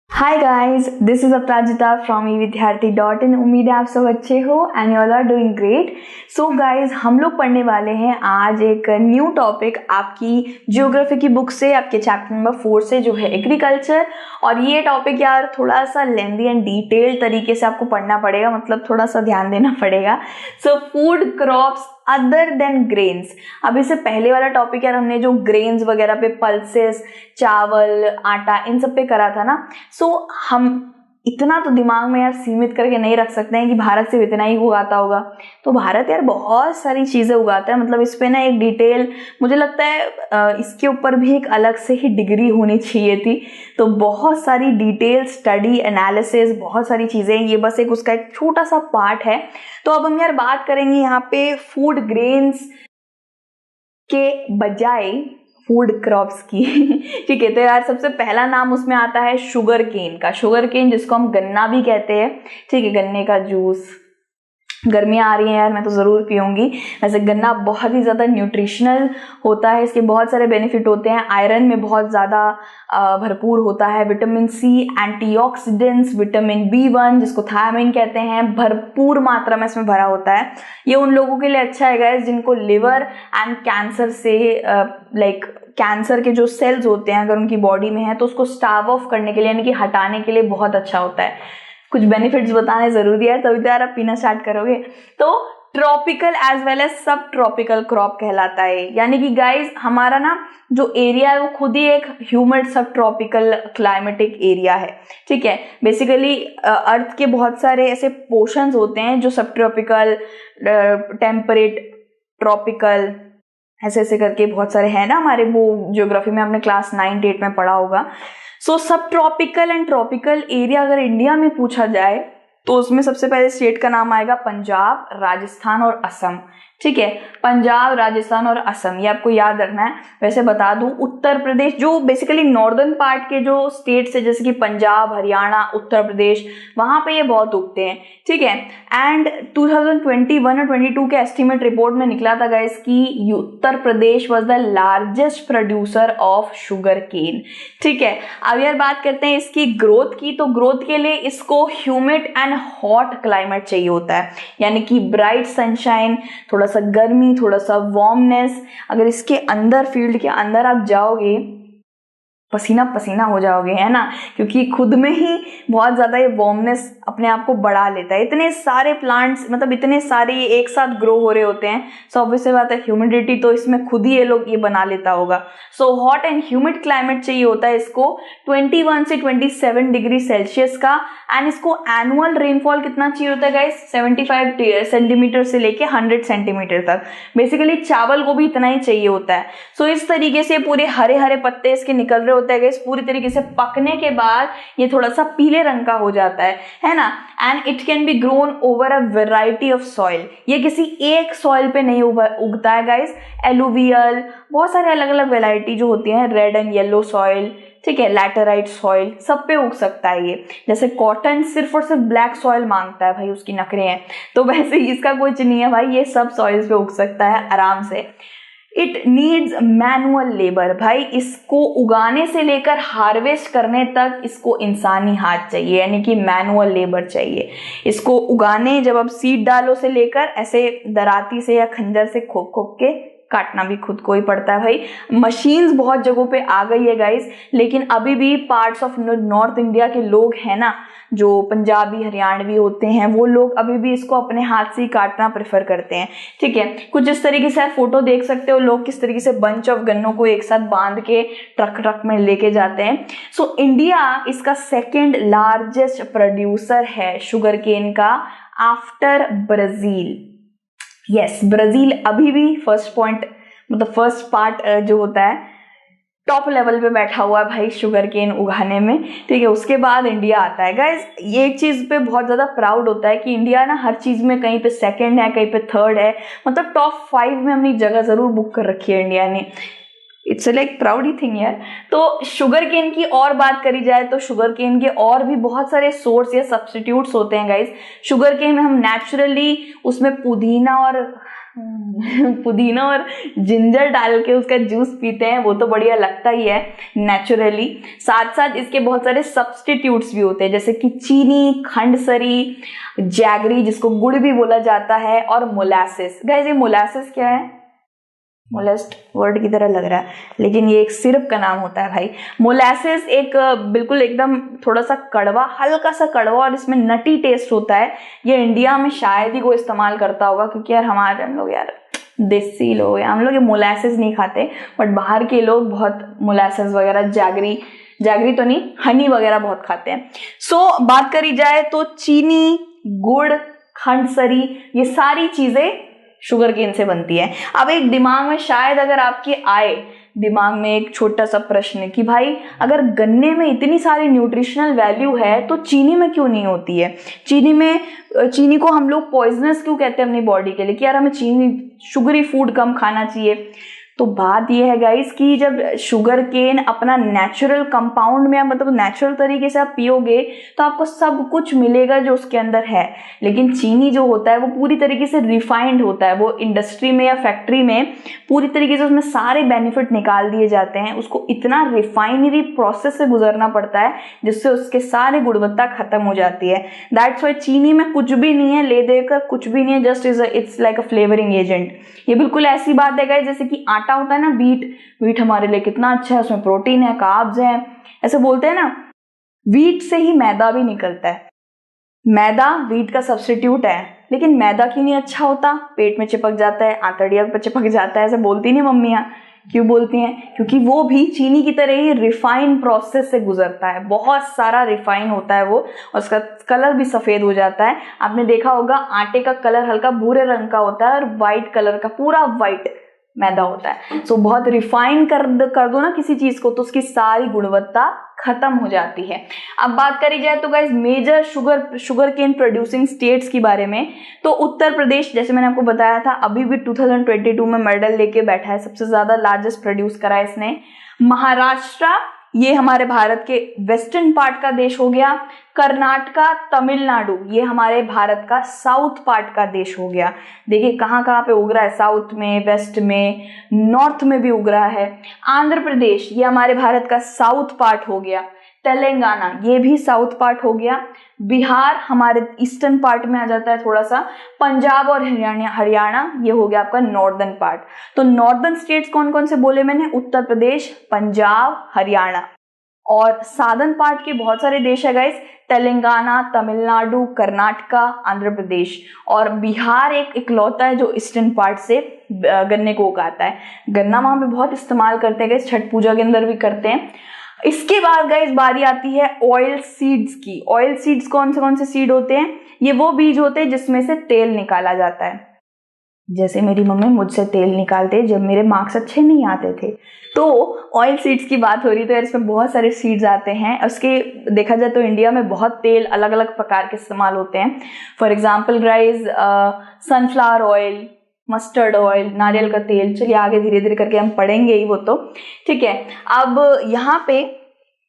Hi guys, this is Aparajita from evidyarthi.in। उम्मीद है आप सब अच्छे हो and you all are doing great. So guys, हम लोग पढ़ने वाले हैं आज एक न्यू टॉपिक आपकी ज्योग्राफी की बुक से, आपके चैप्टर नंबर 4 से, जो है एग्रीकल्चर। और ये टॉपिक यार थोड़ा सा लेंदी एंड डिटेल्ड तरीके से आपको पढ़ना पड़ेगा, मतलब थोड़ा सा ध्यान देना पड़ेगा। So food crops other than grains. अब इससे पहले वाला टॉपिक यार हमने जो ग्रेन्स वगैरह पे, पल्सेस, चावल, आटा, इन सब पे करा था ना। सो हम इतना तो दिमाग में यार सीमित करके नहीं रख सकते हैं कि भारत सिर्फ इतना ही उगाता होगा। तो भारत यार बहुत सारी चीजें उगाता है, मतलब इस पे ना एक डिटेल, मुझे लगता है इसके ऊपर भी एक अलग से ही डिग्री होनी चाहिए थी। तो बहुत सारी डिटेल स्टडी, एनालिसिस, बहुत सारी चीजें, ये बस एक उसका एक छोटा सा पार्ट है। तो अब हम यार बात करेंगे यहाँ पे फूड ग्रेन्स के बजाय फूड क्रॉप्स की। ठीक है, तो यार सबसे पहला नाम उसमें आता है शुगर केन का। शुगर केन जिसको हम गन्ना भी कहते हैं, ठीक है, गन्ने का जूस। गर्मियाँ आ रही हैं यार, मैं तो ज़रूर पीऊँगी। वैसे गन्ना बहुत ही ज़्यादा न्यूट्रिशनल होता है, इसके बहुत सारे बेनिफिट होते हैं। आयरन में बहुत ज़्यादा भरपूर होता है, vitamin C, antioxidants, vitamin B1 जिसको थायमिन कहते हैं, भरपूर मात्रा में इसमें भरा होता है। ये उन लोगों के लिए अच्छा है गाइस जिनको लिवर एंड कैंसर से कैंसर के जो सेल्स होते हैं अगर उनकी बॉडी में है तो उसको स्टार्व ऑफ करने के लिए, यानी कि हटाने के लिए बहुत अच्छा होता है। कुछ बेनिफिट्स बताने जरूरी है, तभी तो यार आप पीना स्टार्ट करोगे। तो ट्रॉपिकल एज वेल एज सब ट्रॉपिकल क्रॉप कहलाता है, यानी कि गाइस हमारा ना जो एरिया है वो खुद ही एक ह्यूमिड सब ट्रॉपिकल क्लाइमेटिक एरिया है। ठीक है, बेसिकली अर्थ के बहुत सारे ऐसे पोर्शंस होते हैं जो सब ट्रॉपिकल, टेम्परेट, ट्रॉपिकल, ऐसे ऐसे करके बहुत सारे हैं ना। हमारे वो ज्योग्राफी में आपने क्लास 9-8 में पढ़ा होगा। सो सब ट्रॉपिकल एंड ट्रॉपिकल एरिया अगर इंडिया में पूछा जाए तो उसमें सबसे पहले स्टेट का नाम आएगा पंजाब, राजस्थान और असम। ठीक है, पंजाब, राजस्थान और असम, ये आपको याद रखना है। वैसे बता दूं, उत्तर प्रदेश जो बेसिकली नॉर्दर्न पार्ट के जो स्टेट्स है, जैसे कि पंजाब, हरियाणा, उत्तर प्रदेश, वहां पे ये बहुत उगते हैं। ठीक है, एंड 2021 और 22 के एस्टीमेट रिपोर्ट में निकला था गाइस कि Uttar Pradesh was the largest producer of sugar cane. ठीक है, अब यार बात करते हैं इसकी ग्रोथ की। तो ग्रोथ के लिए इसको ह्यूमिड एंड हॉट क्लाइमेट चाहिए होता है, यानी कि ब्राइट सनशाइन, थोड़ा सा गर्मी, थोड़ा सा वार्मनेस। अगर इसके अंदर, फील्ड के अंदर आप जाओगे, पसीना पसीना हो जाओगे, है ना, क्योंकि खुद में ही बहुत ज्यादा ये वार्मनेस अपने आप को बढ़ा लेता है। इतने सारे प्लांट्स, मतलब इतने सारे ये एक साथ ग्रो हो रहे होते हैं। सो ऑब्वियस सी बात है, ह्यूमिडिटी तो इसमें खुद ही ये लोग ये बना लेता होगा। So hot and humid climate चाहिए होता है इसको, 21 से 27 डिग्री सेल्सियस का। एंड इसको एनुअल रेनफॉल कितना चाहिए होता है गाइस? 75 सेंटीमीटर से लेके 100 सेंटीमीटर तक। बेसिकली चावल को भी इतना ही चाहिए होता है। सो इस तरीके से पूरे हरे हरे पत्ते इसके निकल रहे होता है गाइस। पूरी तरीके से पकने के बाद ये थोड़ा सा पीले रंग का हो जाता है ना। And it can be grown over a variety of soil. ये किसी एक सॉइल पे नहीं उगता है गाइस, एलुवियल, बहुत सारे अलग अलग वेराइटी जो होती हैं, रेड एंड येलो सॉइल, ठीक है, लैटेराइट सॉइल, सब पे उग सकता है ये। जैसे कॉटन सिर्फ और सिर्फ ब्लैक सॉइल मांगता है भाई, उसकी नखरे हैं, तो वैसे ही इसका कुछ नहीं है भाई, ये सब सॉइल्स पे उग सकता है आराम से। It needs manual labour. भाई इसको उगाने से लेकर हार्वेस्ट करने तक इसको इंसानी हाथ चाहिए, यानी कि मैनुअल लेबर चाहिए। इसको उगाने, जब आप सीड डालो से लेकर ऐसे दराती से या खंजर से खोप खोप के काटना भी खुद को ही पड़ता है भाई। मशीन्स बहुत जगहों पे आ गई है गाइस, लेकिन अभी भी पार्ट्स ऑफ नॉर्थ इंडिया के लोग हैं ना, जो पंजाबी हरियाणवी होते हैं, वो लोग अभी भी इसको अपने हाथ से ही काटना प्रेफर करते हैं। ठीक है, कुछ इस तरीके से आप फोटो देख सकते हो, लोग किस तरीके से बंच ऑफ गन्नों को एक साथ बांध के ट्रक ट्रक में लेके जाते हैं। सो इंडिया इसका सेकेंड लार्जेस्ट प्रोड्यूसर है शुगर केन का, आफ्टर ब्राजील। यस, ब्राजील अभी भी फर्स्ट पॉइंट, मतलब फर्स्ट पार्ट जो होता है, टॉप लेवल पे बैठा हुआ है भाई शुगर केन उगाने में। ठीक है, उसके बाद इंडिया आता है गाइस। ये एक चीज पे बहुत ज्यादा प्राउड होता है कि इंडिया ना हर चीज में कहीं पे सेकंड है, कहीं पे थर्ड है, मतलब टॉप 5 में अपनी जगह जरूर बुक कर रखी है इंडिया ने। इट्स लाइक प्राउडी थिंग यार। तो शुगर केन की और बात करी जाए तो शुगर केन के और भी बहुत सारे सोर्स या सब्स्टिट्यूट्स होते हैं गाइस। शुगर केन में हम नेचुरली उसमें पुदीना और पुदीना और जिंजर डाल के उसका जूस पीते हैं, वो तो बढ़िया लगता ही है नेचुरली। साथ साथ इसके बहुत सारे सब्स्टिट्यूट्स भी होते हैं, जैसे कि चीनी, खंडसरी, जैगरी जिसको गुड़ भी बोला जाता है, और मोलासिस। गाइस ये मोलासिस क्या है? मोलेस्ट वर्ड की तरह लग रहा है, लेकिन ये एक सिरप का नाम होता है भाई। मोलासिस एक बिल्कुल एकदम थोड़ा सा कड़वा, हल्का सा कड़वा, और इसमें नटी टेस्ट होता है। ये इंडिया में शायद ही कोई इस्तेमाल करता होगा, क्योंकि यार हम लोग यार देसी लोग हैं, हम लोग ये मोलासिस नहीं खाते, बट बाहर के लोग बहुत मोलासिस वगैरह, जैगरी तो नहीं, हनी वगैरह बहुत खाते हैं। सो बात करी जाए तो चीनी, गुड़, खंडसरी, ये सारी चीजें शुगर केन से बनती है। अब एक दिमाग में शायद अगर आपके आए दिमाग में एक छोटा सा प्रश्न कि भाई अगर गन्ने में इतनी सारी न्यूट्रिशनल वैल्यू है तो चीनी में क्यों नहीं होती है? चीनी को हम लोग पॉइजनस क्यों कहते हैं अपनी बॉडी के लिए, कि यार हमें चीनी, शुगरी फूड कम खाना चाहिए। तो बात यह है गाइस कि जब शुगर केन अपना नेचुरल कंपाउंड में, मतलब नेचुरल तरीके से आप पियोगे तो आपको सब कुछ मिलेगा जो उसके अंदर है। लेकिन चीनी जो होता है वो पूरी तरीके से रिफाइंड होता है, वो इंडस्ट्री में या फैक्ट्री में पूरी तरीके से उसमें सारे बेनिफिट निकाल दिए जाते हैं। उसको इतना रिफाइनरी प्रोसेस से गुजरना पड़ता है जिससे उसके सारे गुणवत्ता खत्म हो जाती है। दैट्स वाई चीनी में कुछ भी नहीं है, ले देकर कुछ भी नहीं है, just it's like a flavouring agent. ये बिल्कुल ऐसी बात है गाइस जैसे कि आटा होता है ना, वीट हमारे लिए कितना अच्छा है, उसमें प्रोटीन है, कार्ब्स है, ऐसे बोलते हैं ना, वीट से ही मैदा भी निकलता है। मैदा वीट का सब्स्टिट्यूट है, लेकिन मैदा क्यों नहीं अच्छा होता? पेट में चिपक जाता है, आंतड़िया पर चिपक जाता है, ऐसे बोलती नहीं मम्मियाँ? क्यों बोलती हैं? क्योंकि वो भी चीनी की तरह ही रिफाइन प्रोसेस से गुजरता है, बहुत सारा रिफाइन होता है वो, और उसका कलर भी सफेद हो जाता है। आपने देखा होगा आटे का कलर हल्का भूरे रंग का होता है और व्हाइट कलर का पूरा व्हाइट मैदा होता है। सो बहुत रिफाइन कर दो ना किसी चीज को तो उसकी सारी गुणवत्ता खत्म हो जाती है। अब बात करी जाए तो guys major sugar cane producing states के बारे में, तो उत्तर प्रदेश, जैसे मैंने आपको बताया था, अभी भी 2022 में मेडल लेके बैठा है, सबसे ज्यादा लार्जेस्ट प्रोड्यूस करा है इसने। महाराष्ट्र, ये हमारे भारत के वेस्टर्न पार्ट का देश हो गया। कर्नाटका, तमिलनाडु, ये हमारे भारत का साउथ पार्ट का देश हो गया। देखिए कहाँ कहाँ पे उग रहा है, साउथ में, वेस्ट में, नॉर्थ में भी उग रहा है। आंध्र प्रदेश, ये हमारे भारत का साउथ पार्ट हो गया। तेलंगाना, ये भी साउथ पार्ट हो गया। बिहार हमारे ईस्टर्न पार्ट में आ जाता है थोड़ा सा। पंजाब और हरियाणा ये हो गया आपका नॉर्दर्न पार्ट। तो नॉर्दर्न स्टेट्स कौन कौन से बोले मैंने? उत्तर प्रदेश, पंजाब, हरियाणा। और साधन पार्ट के बहुत सारे देश है गाइस, तेलंगाना, तमिलनाडु, कर्नाटका, आंध्र प्रदेश, और बिहार एक इकलौता है जो ईस्टर्न पार्ट से गन्ने को उगाता है। गन्ना वहां पे बहुत इस्तेमाल करते हैं गाइस, छठ पूजा के अंदर भी करते हैं। इसके बाद गाइस बारी आती है ऑयल सीड्स की। ऑयल सीड्स कौन से सीड होते हैं? ये वो बीज होते हैं जिसमें से तेल निकाला जाता है। जैसे मेरी मम्मी मुझसे तेल निकालते जब मेरे मार्क्स अच्छे नहीं आते थे। तो ऑयल सीड्स की बात हो रही तो इसमें बहुत सारे सीड्स आते हैं। उसके देखा जाए तो इंडिया में बहुत तेल अलग अलग प्रकार के इस्तेमाल होते हैं। For example guys sunflower oil, mustard oil, नारियल का तेल, चलिए आगे धीरे धीरे करके हम पढ़ेंगे ही वो तो, ठीक है। अब यहाँ पे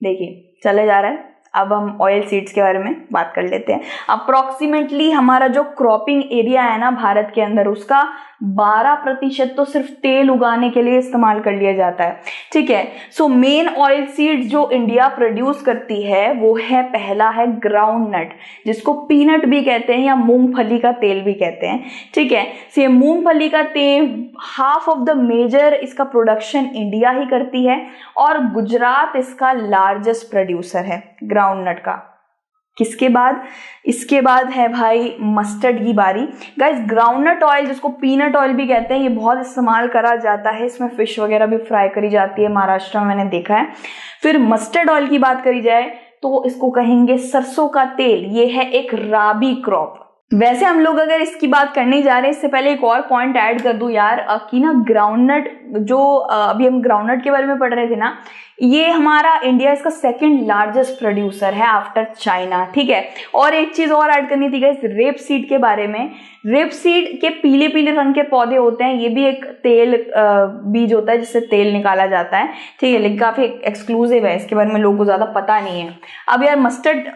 देखिए चले जा रहा है, अब हम ऑयल सीड्स के बारे में बात कर लेते हैं। अप्रोक्सीमेटली हमारा जो क्रॉपिंग एरिया है ना भारत के अंदर, उसका 12% तो सिर्फ तेल उगाने के लिए इस्तेमाल कर लिया जाता है, ठीक है। सो मेन ऑयल सीड्स जो इंडिया प्रोड्यूस करती है वो है, पहला है ग्राउंड नट, जिसको पीनट भी कहते हैं या मूंगफली का तेल भी कहते हैं, ठीक है। सो ये मूंगफली का तेल हाफ ऑफ द मेजर इसका प्रोडक्शन इंडिया ही करती है, और गुजरात इसका लार्जेस्ट प्रोड्यूसर है ग्राउंड नट का। किसके बाद? इसके बाद है भाई मस्टर्ड की बारी। गाइस ग्राउंडनट ऑयल जिसको पीनट ऑयल भी कहते हैं, ये बहुत इस्तेमाल करा जाता है, इसमें फिश वगैरह भी फ्राई करी जाती है, महाराष्ट्र में मैंने देखा है। फिर मस्टर्ड ऑयल की बात करी जाए तो इसको कहेंगे सरसों का तेल, ये है एक राबी क्रॉप। वैसे हम लोग अगर इसकी बात करने जा रहे हैं, इससे पहले एक और पॉइंट ऐड कर दूं यार, कि ना ग्राउंडनट जो अभी हम ग्राउंडनट के बारे में पढ़ रहे थे ना, ये हमारा इंडिया इसका सेकंड लार्जेस्ट प्रोड्यूसर है आफ्टर चाइना, ठीक है। और एक चीज और ऐड करनी थी गाइस रेप सीड के बारे में। रेप सीड के पीले पीले रंग के पौधे होते हैं, ये भी एक तेल बीज होता है जिससे तेल निकाला जाता है, ठीक है, लेकिन काफी एक्सक्लूसिव है, इसके बारे में लोगों को ज्यादा पता नहीं है। अब यार मस्टर्ड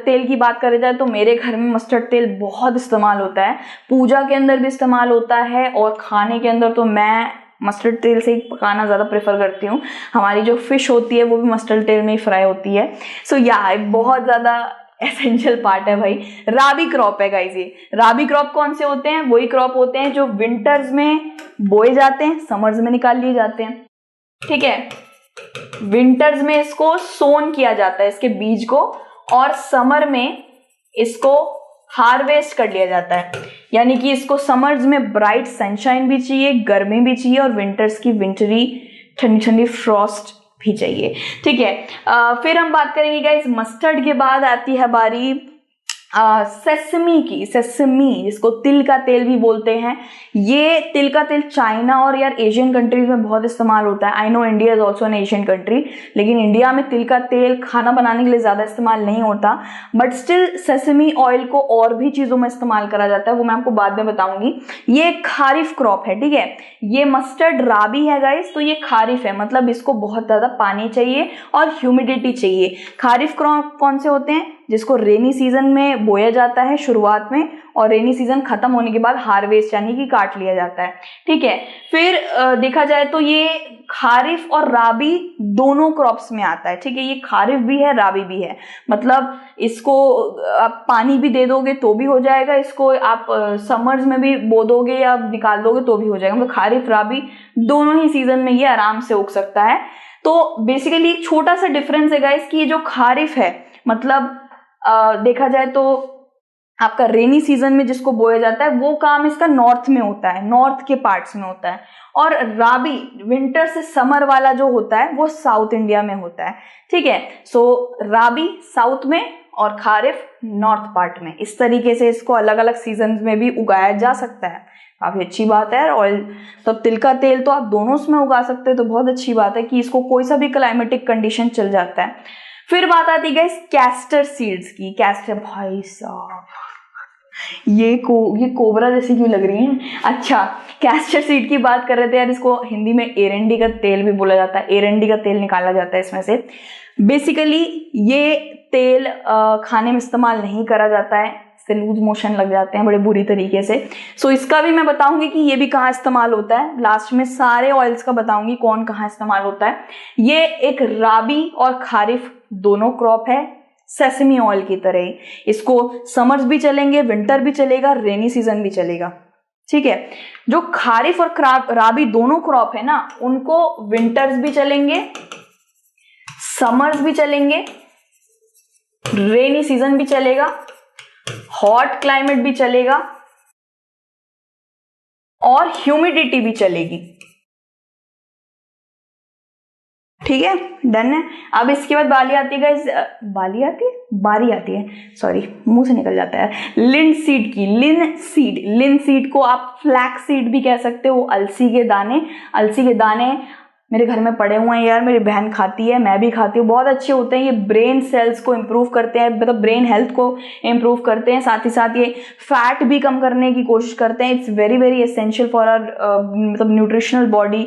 तेल की बात करें जाए तो मेरे घर में मस्टर्ड तेल बहुत इस्तेमाल होता है, पूजा के अंदर भी इस्तेमाल होता है और खाने के अंदर तो मैं मस्टर्ड तेल से ही पकाना ज़्यादा प्रेफर करती हूँ। हमारी जो फिश होती है वो भी मस्टर्ड तेल में ही फ्राई होती है। सो या बहुत ज़्यादा एसेंशियल पार्ट है भाई। राबी क्रॉप है गाइस, ये राबी क्रॉप कौन से होते हैं? वही क्रॉप होते हैं जो विंटर्स में बोए जाते हैं, समर्स में निकाल लिए जाते हैं, ठीक है। विंटर्स में इसको सोन किया जाता है इसके बीज को, और समर में इसको हार्वेस्ट कर लिया जाता है। यानी कि इसको समर्स में ब्राइट सनशाइन भी चाहिए, गर्मी भी चाहिए, और विंटर्स की विंटरी ठंडी ठंडी फ्रॉस्ट भी चाहिए, ठीक है। फिर हम बात करेंगे गाइस मस्टर्ड के बाद आती है बारी सेसमी की। सेसमी जिसको तिल का तेल भी बोलते हैं, ये तिल का तेल चाइना और यार एशियन कंट्रीज में बहुत इस्तेमाल होता है। I know India is also an Asian country, लेकिन इंडिया में तिल का तेल खाना बनाने के लिए ज्यादा इस्तेमाल नहीं होता, बट स्टिल सेसमी ऑयल को और भी चीजों में इस्तेमाल करा जाता है, वो मैं आपको बाद में बताऊंगी। ये खारिफ क्रॉप है, ठीक है। ये मस्टर्ड राबी है गाइस, तो ये खारिफ है, मतलब इसको बहुत ज्यादा पानी चाहिए और ह्यूमिडिटी चाहिए। खारिफ क्रॉप कौन से होते हैं? जिसको रेनी सीजन में बोया जाता है शुरुआत में, और रेनी सीजन खत्म होने के बाद हार्वेस्ट यानी कि काट लिया जाता है, ठीक है। फिर देखा जाए तो ये खारिफ और राबी दोनों क्रॉप्स में आता है, ठीक है। ये खारिफ भी है, राबी भी है, मतलब इसको आप पानी भी दे दोगे तो भी हो जाएगा, इसको आप समर्स में भी बो दोगे या निकाल दोगे तो भी हो जाएगा, मतलब खारिफ राबी दोनों ही सीजन में ये आराम से उग सकता है। तो बेसिकली एक छोटा सा डिफरेंस है गाइस कि ये जो खारिफ है, मतलब देखा जाए तो आपका रेनी सीजन में जिसको बोया जाता है वो काम इसका नॉर्थ में होता है, नॉर्थ के पार्ट्स में होता है, और राबी विंटर से समर वाला जो होता है वो साउथ इंडिया में होता है, ठीक है। सो राबी साउथ में और खारिफ नॉर्थ पार्ट में। इस तरीके से इसको अलग अलग सीजन में भी उगाया जा सकता है, काफी अच्छी बात है। ऑयल तो तिल का तेल तो आप दोनों उसमें उगा सकते हैं, तो बहुत अच्छी बात है कि इसको कोई सा भी क्लाइमेटिक कंडीशन चल जाता है। फिर बात आती है कैस्टर सीड्स की। कैस्टर भाई साहब ये कोबरा जैसी क्यों लग रही है? अच्छा, कैस्टर सीड की बात कर रहे थे यार, इसको हिंदी में एरंडी का तेल भी बोला जाता है, एरंडी का तेल निकाला जाता है इसमें से। बेसिकली ये तेल खाने में इस्तेमाल नहीं करा जाता है, इससे लूज मोशन लग जाते हैं बड़े बुरी तरीके से। सो इसका भी मैं बताऊंगी कि ये भी कहाँ इस्तेमाल होता है, लास्ट में सारे ऑयल्स का बताऊंगी कौन कहाँ इस्तेमाल होता है। ये एक राबी और खारिफ दोनों क्रॉप है, सेसमी ऑयल की तरह ही। इसको समर्स भी चलेंगे, विंटर भी चलेगा, रेनी सीजन भी चलेगा, ठीक है। जो खारिफ और राबी दोनों क्रॉप है ना, उनको विंटर्स भी चलेंगे, समर्स भी चलेंगे, रेनी सीजन भी चलेगा, हॉट क्लाइमेट भी चलेगा, और ह्यूमिडिटी भी चलेगी, ठीक है, डन है। अब इसके बाद बारी आती है सॉरी मुंह से निकल जाता है, लिन सीड की। लिन सीड को आप फ्लैक्स सीड भी कह सकते हो, अलसी के दाने मेरे घर में पड़े हुए हैं यार, मेरी बहन खाती है, मैं भी खाती हूँ, बहुत अच्छे होते हैं। ये ब्रेन सेल्स को इम्प्रूव करते हैं, मतलब ब्रेन हेल्थ को इम्प्रूव करते हैं, साथ ही साथ ये फैट भी कम करने की कोशिश करते हैं। It's very very essential for our मतलब न्यूट्रिशनल बॉडी,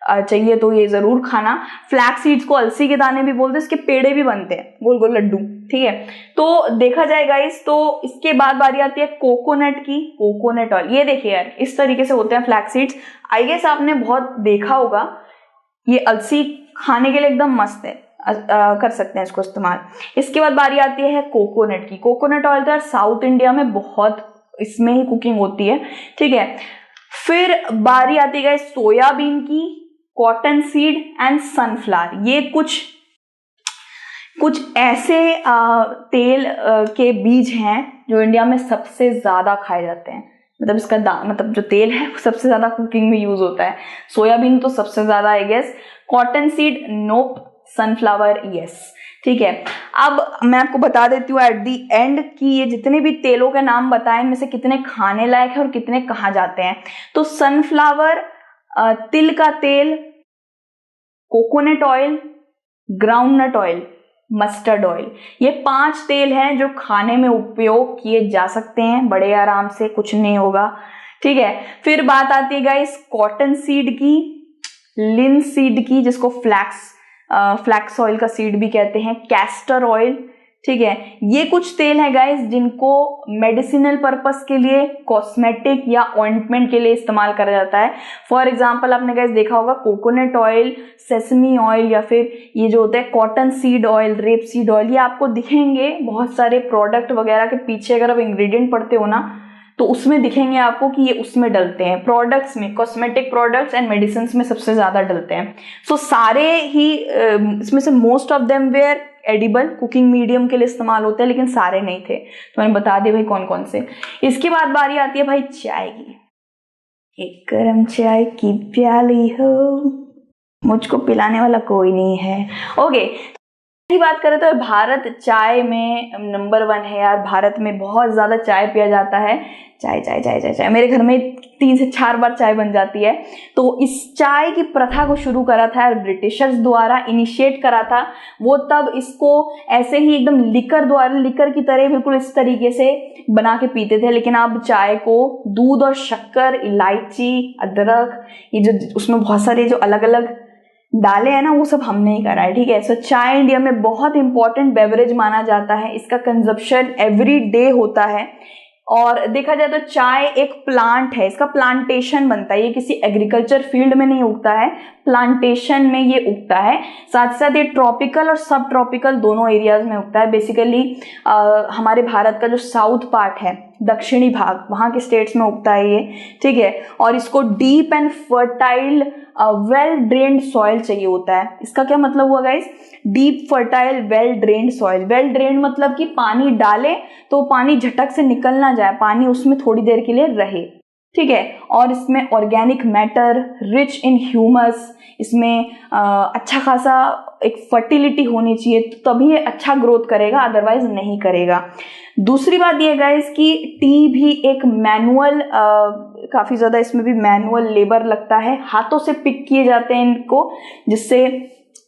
चाहिए तो ये जरूर खाना। फ्लैक्स सीड्स को अलसी के दाने भी बोलते हैं, इसके पेड़े भी बनते हैं, गोल गोल लड्डू, ठीक है। तो देखा जाए गाइस, तो इसके बाद बारी आती है कोकोनट की। कोकोनट ऑयल, ये देखिए यार इस तरीके से होते हैं फ्लैक्स सीड्स। आई गेस आपने बहुत देखा होगा, ये अलसी खाने के लिए एकदम मस्त है, कर सकते हैं इसको इस्तेमाल। इसके बाद बारी आती है कोकोनट की। कोकोनट ऑयल तो यार साउथ इंडिया में बहुत इसमें ही कुकिंग होती है, ठीक है। फिर बारी आती है सोयाबीन की, कॉटन सीड एंड सनफ्लावर। ये कुछ ऐसे तेल के बीज हैं जो इंडिया में सबसे ज्यादा खाए जाते हैं, मतलब इसका मतलब जो तेल है वो सबसे ज्यादा कुकिंग में यूज होता है। सोयाबीन तो सबसे ज्यादा I guess, cotton seed nope, sunflower yes, ठीक है। अब मैं आपको बता देती हूँ एट दी एंड कि ये जितने भी तेलों के नाम बताए इनमें से कितने खाने लायक है और कितने कहाँ जाते हैं। तो सनफ्लावर, तिल का तेल, coconut oil, groundnut oil, mustard oil, ये 5 तेल हैं जो खाने में उपयोग किए जा सकते हैं बड़े आराम से, कुछ नहीं होगा, ठीक है। फिर बात आती है गाइस कॉटन सीड की, लिन सीड की, जिसको फ्लैक्स ऑयल का सीड भी कहते हैं, कैस्टर ऑयल, ठीक है। ये कुछ तेल है गाइस जिनको मेडिसिनल पर्पस के लिए, कॉस्मेटिक या ऑइंटमेंट के लिए इस्तेमाल करा जाता है। फॉर एग्जांपल आपने गाइस देखा होगा कोकोनट ऑयल, सेसमी ऑयल, या फिर ये जो होता है cotton seed oil, rape seed oil, ये आपको दिखेंगे बहुत सारे प्रोडक्ट वगैरह के पीछे। अगर आप इंग्रेडिएंट पढ़ते हो ना तो उसमें दिखेंगे आपको कि ये उसमें डलते हैं, प्रोडक्ट्स में, कॉस्मेटिक प्रोडक्ट्स एंड मेडिसिन में सबसे ज्यादा डलते हैं। सो सारे ही इसमें से most of them were edible, cooking medium के लिए इस्तेमाल होते हैं, लेकिन सारे नहीं थे। तो मैंने बता दिया भाई कौन कौन से। इसके बाद बारी आती है भाई चाय की। एक गरम चाय की प्याली हो, मुझको पिलाने वाला कोई नहीं है। ओके, की बात करें तो भारत चाय में नंबर 1 है यार। भारत में बहुत ज्यादा चाय पिया जाता है। चाय चाय चाय चाय चाय, मेरे घर में 3 से 4 बार चाय बन जाती है। तो इस चाय की प्रथा को शुरू करा था ब्रिटिशर्स द्वारा, इनिशिएट करा था वो। तब इसको ऐसे ही एकदम लिकर की तरह बिल्कुल इस तरीके से बना के पीते थे। लेकिन अब चाय को दूध और शक्कर, इलायची, अदरक, ये जो उसमें बहुत सारे जो अलग अलग डाले हैं ना, वो सब हमने ही करा है, ठीक है। सो चाय इंडिया में बहुत इंपॉर्टेंट बेवरेज माना जाता है। इसका कंजप्शन एवरी डे होता है। और देखा जाए तो चाय एक प्लांट है, इसका प्लांटेशन बनता है, ये किसी एग्रीकल्चर फील्ड में नहीं उगता है, प्लांटेशन में ये उगता है। साथ साथ ये ट्रॉपिकल और सब ट्रॉपिकल दोनों एरियाज में उगता है। बेसिकली हमारे भारत का जो साउथ पार्ट है, दक्षिणी भाग, वहाँ के स्टेट्स में उगता है ये, ठीक है। और इसको deep and fertile well drained soil चाहिए होता है। इसका क्या मतलब हुआ guys? Deep fertile well drained soil. Well drained मतलब कि पानी डाले तो पानी झटक से निकल ना जाए, पानी उसमें थोड़ी देर के लिए रहे, ठीक है। और इसमें organic matter, rich in humus, इसमें अच्छा खासा एक फर्टिलिटी होनी चाहिए, तो तभी ये अच्छा ग्रोथ करेगा, अदरवाइज नहीं करेगा। दूसरी बात ये गाइस कि टी भी एक मैनुअल, काफी ज्यादा इसमें भी मैनुअल लेबर लगता है, हाथों से पिक किए जाते हैं इनको, जिससे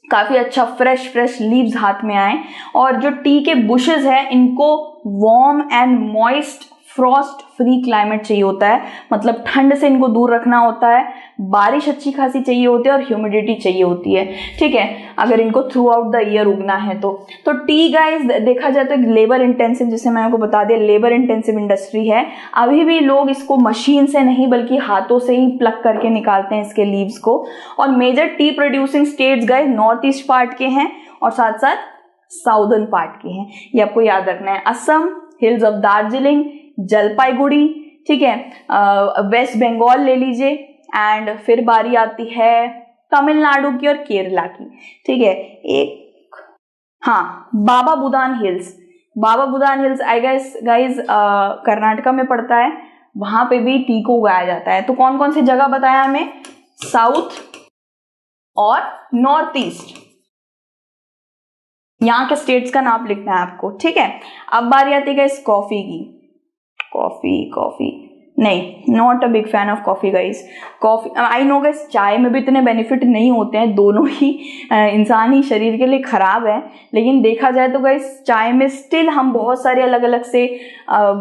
काफी अच्छा फ्रेश लीव्स हाथ में आए। और जो टी के बुशेस हैं इनको warm and moist Frost free climate चाहिए होता है, मतलब ठंड से इनको दूर रखना होता है, बारिश अच्छी खासी चाहिए होती है और ह्यूमिडिटी चाहिए होती है, ठीक है, अगर इनको थ्रू आउट द ईयर उगना है तो टी गाइस देखा जाए तो एक लेबर इंटेंसिव, जिसे मैंने आपको बता दिया, लेबर इंटेंसिव इंडस्ट्री है। अभी भी लोग इसको मशीन से नहीं बल्कि हाथों से ही प्लक करके निकालते हैं इसके लीव्स को। और major tea producing states guys north east part के हैं और साथ साथ साउदर्न पार्ट के हैं, ये आपको याद रखना है। असम, हिल्स ऑफ दार्जिलिंग, जलपाईगुड़ी, ठीक है, वेस्ट बंगाल ले लीजिए, एंड फिर बारी आती है तमिलनाडु की और केरला की, ठीक है। एक हाँ, Baba Budan hills, Baba Budan hills I guess guys Karnataka में पड़ता है, वहां पे भी टी को उगाया जाता है। तो कौन कौन सी जगह बताया हमें? साउथ और नॉर्थ ईस्ट, यहाँ के स्टेट्स का नाम लिखना है आपको, ठीक है। अब बारी आती है इस कॉफी की। कॉफी नहीं, not a big fan of coffee guys. Coffee I know guys, चाय में भी इतने बेनिफिट नहीं होते हैं, दोनों ही इंसानी शरीर के लिए खराब है, लेकिन देखा जाए तो गाइस चाय में स्टिल हम बहुत सारे अलग अलग से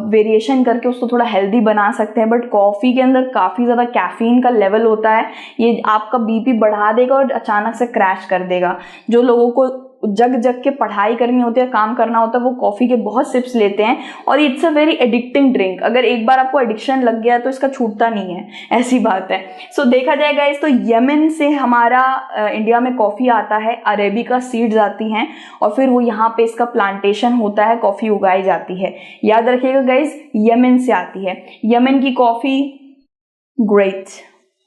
वेरिएशन करके उसको थोड़ा हेल्दी बना सकते हैं। बट कॉफी के अंदर काफी ज्यादा कैफीन का लेवल होता है, ये आपका बीपी बढ़ा देगा और अचानक से क्रैश कर देगा। जो लोगों को जग के पढ़ाई करनी होती है, काम करना होता है, वो कॉफी के बहुत सिप्स लेते हैं और it's a very addicting drink. अगर एक बार आपको एडिक्शन लग गया तो इसका छूटता नहीं है, ऐसी बात है। सो देखा जाएगा इस तो यमन से हमारा इंडिया में कॉफी आता है, अरेबिका सीड्स आती हैं और फिर वो यहाँ पे इसका प्लांटेशन होता है, कॉफी उगाई जाती है। याद रखिएगा गाइस, यमन से आती है। यमन की कॉफी ग्रेट,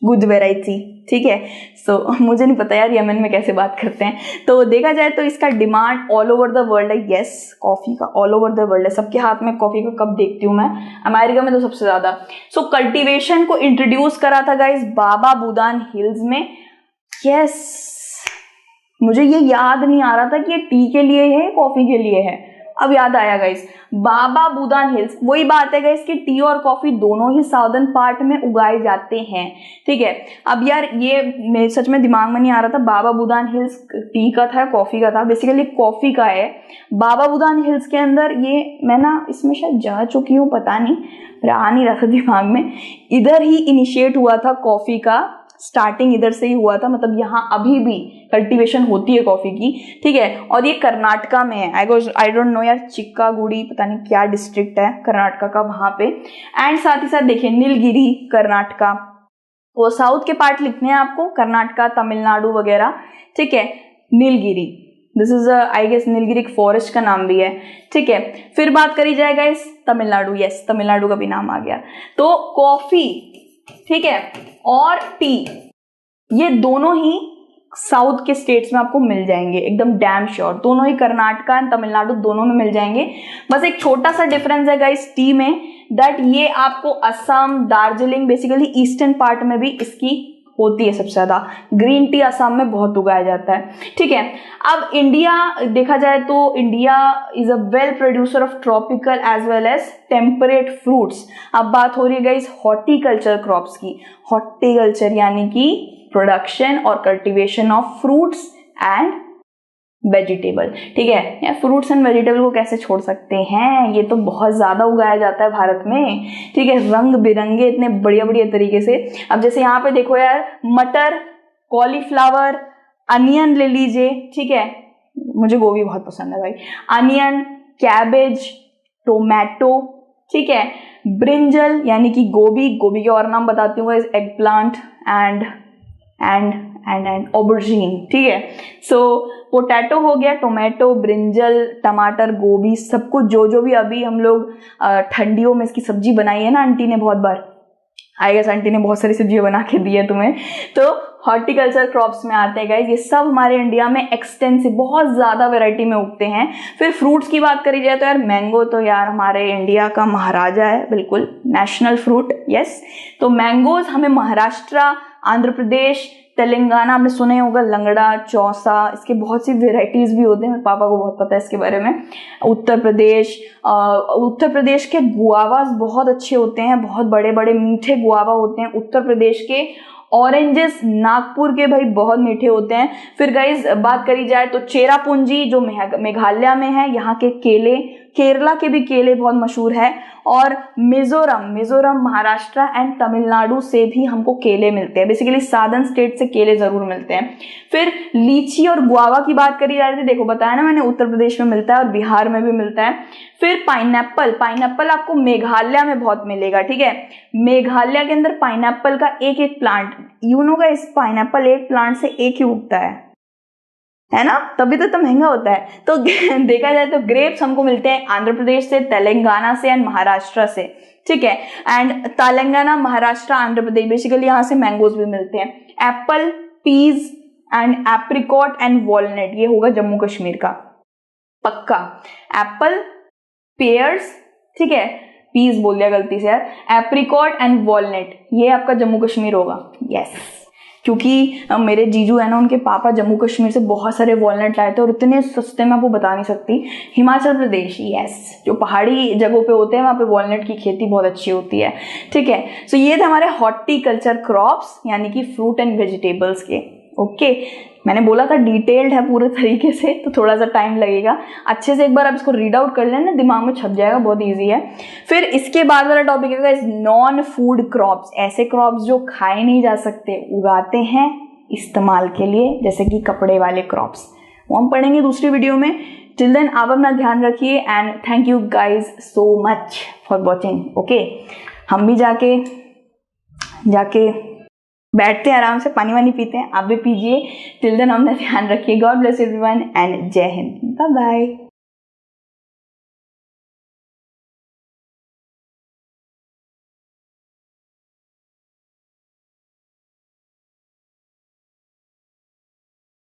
गुड वेराइटी, ठीक है। सो मुझे नहीं पता यार यमन में कैसे बात करते हैं। तो देखा जाए तो इसका demand all over the world है। यस, कॉफी का ऑल ओवर द वर्ल्ड है, सबके हाथ में कॉफी का कप देखती हूँ मैं, अमेरिका में तो सबसे ज्यादा। सो कल्टीवेशन को इंट्रोड्यूस करा था गाइस बाबा बुदान हिल्स में। यस, मुझे ये याद नहीं आ रहा था कि ये टी के लिए है, कॉफी के लिए है। अब याद आया गाइस, बाबा बुदान हिल्स, वही बात है गाइस कि टी और कॉफी दोनों ही साउदर्न पार्ट में उगाए जाते हैं, ठीक है। अब यार ये सच में दिमाग में नहीं आ रहा था, बाबा बुदान हिल्स टी का था कॉफी का था, बेसिकली कॉफी का है। बाबा बुदान हिल्स के अंदर ये मैं ना इसमें शायद जा चुकी हूँ, पता नहीं, आ नहीं रहा था दिमाग में। इधर ही इनिशिएट हुआ था कॉफी का, स्टार्टिंग इधर से ही हुआ था, मतलब यहाँ अभी भी कल्टीवेशन होती है कॉफी की, ठीक है। और ये कर्नाटका में है, आई डोंट नो यार, चिक्कागुड़ी पता नहीं क्या डिस्ट्रिक्ट है कर्नाटका का वहां पे। एंड साथ ही साथ देखिए नीलगिरी कर्नाटका, वो साउथ के पार्ट लिखने हैं आपको, कर्नाटका तमिलनाडु वगैरह, ठीक है। Nilgiri, this is I guess Nilgiri एक फॉरेस्ट का नाम भी है, ठीक है। फिर बात करी जाएगा इस तमिलनाडु, यस तमिलनाडु का भी नाम आ गया। तो कॉफी, ठीक है, और टी, ये दोनों ही साउथ के स्टेट्स में आपको मिल जाएंगे, एकदम डैम श्योर, दोनों ही कर्नाटका एंड तमिलनाडु दोनों में मिल जाएंगे। बस एक छोटा सा डिफरेंस है गाइस टी में, दैट ये आपको Assam, Darjeeling, basically eastern part में भी इसकी होती है सबसे ज्यादा। ग्रीन टी असम में बहुत उगाया जाता है, ठीक है। अब इंडिया देखा जाए तो India is a well producer of tropical as well as temperate fruits. अब बात हो रही है गाइस हॉर्टिकल्चर क्रॉप्स की, हॉर्टिकल्चर यानी कि प्रोडक्शन और cultivation of fruits and vegetable, ठीक है। या फ्रूट्स एंड वेजिटेबल को कैसे छोड़ सकते हैं, ये तो बहुत ज्यादा उगाया जाता है भारत में, ठीक है, रंग बिरंगे इतने बढ़िया बढ़िया तरीके से। अब जैसे यहाँ पे देखो यार, मटर, कॉलीफ्लावर, अनियन ले लीजिए, ठीक है, मुझे गोभी बहुत पसंद है भाई, अनियन, कैबेज, टोमेटो, ठीक है, ब्रिंजल यानी कि गोभी, गोभी के और नाम बताती हूँ, एग प्लांट एंड ऑबरजीन, ठीक है। सो पोटैटो हो गया, टोमेटो, ब्रिंजल, टमाटर, गोभी, सब कुछ जो भी अभी हम लोग ठंडियों में इसकी सब्जी बनाई है ना आंटी ने बहुत बार, आई गेस आंटी ने बहुत सारी सब्जियां बना के दी है तुम्हें, तो हॉर्टिकल्चर क्रॉप्स में आते हैं गाइस, ये सब हमारे इंडिया में एक्सटेंसिव बहुत ज्यादा वैरायटी में उगते हैं। फिर फ्रूट्स की बात करी जाए तो यार मैंगो तो यार हमारे इंडिया का महाराजा है, बिल्कुल नेशनल फ्रूट, यस। तो मैंगोज हमें महाराष्ट्र, आंध्र प्रदेश, तेलंगाना, आपने सुने होगा लंगड़ा, चौसा, इसके बहुत सी वेराइटीज भी होते हैं, मेरे पापा को बहुत पता है इसके बारे में। उत्तर प्रदेश के गुआवास बहुत अच्छे होते हैं, बहुत बड़े बड़े मीठे गुआवा होते हैं उत्तर प्रदेश के। ऑरेंजेस नागपुर के भाई बहुत मीठे होते हैं। फिर गाइज बात करी जाए तो चेरापूंजी जो मेघालय में है, यहाँ के केले, केरला के भी केले बहुत मशहूर है। और मिजोरम, महाराष्ट्र एंड तमिलनाडु से भी हमको केले मिलते हैं, बेसिकली साउदर्न स्टेट से केले जरूर मिलते हैं। फिर लीची और गुआवा की बात करी जाए तो देखो बताया ना मैंने, उत्तर प्रदेश में मिलता है और बिहार में भी मिलता है। फिर पाइनएप्पल आपको मेघालय में बहुत मिलेगा, ठीक है। मेघालय के अंदर पाइनएप्पल का एक plant, you know guys, pineapple एक प्लांट से एक ही उगता है ना, तभी तो महंगा होता है। तो देखा जाए तो ग्रेप्स हमको मिलते हैं आंध्र प्रदेश से, तेलंगाना से एंड महाराष्ट्र से, ठीक है। एंड तेलंगाना, महाराष्ट्र, आंध्र प्रदेश, बेसिकली यहाँ से मैंगोज भी मिलते हैं। Apple, peas and apricot and walnut, ये होगा जम्मू कश्मीर का पक्का। एप्पल, पेयर्स, ठीक है, पीज बोल दिया गलती से यार, एप्रिकॉट एंड वॉलनट, ये आपका जम्मू कश्मीर होगा, यस। क्योंकि मेरे जीजू है ना, उनके पापा जम्मू कश्मीर से बहुत सारे वॉलनट लाए थे और इतने सस्ते में आपको बता नहीं सकती। हिमाचल प्रदेश, यस, जो पहाड़ी जगहों पे होते हैं वहाँ पे वॉलनट की खेती बहुत अच्छी होती है, ठीक है। सो ये थे हमारे हॉर्टिकल्चर क्रॉप्स यानी कि फ्रूट एंड वेजिटेबल्स के, ओके। मैंने बोला था डिटेल्ड है पूरे तरीके से, तो थोड़ा सा टाइम लगेगा। अच्छे से एक बार आप इसको रीड आउट कर लेना, दिमाग में छप जाएगा, बहुत इजी है। फिर इसके बाद वाला टॉपिक है नॉन फूड क्रॉप्स, ऐसे क्रॉप्स जो खाए नहीं जा सकते, उगाते हैं इस्तेमाल के लिए, जैसे कि कपड़े वाले क्रॉप्स, वो हम पढ़ेंगे दूसरी वीडियो में। टिल देन आप अपना ध्यान रखिए and thank you guys so much for watching, okay. हम भी जाके बैठते हैं आराम से, पानी वानी पीते हैं, आप भी पीजिए। टिल देन अपना ध्यान रखिए। गॉड ब्लेस एवरीवन एंड जय हिंद, बाय बाय।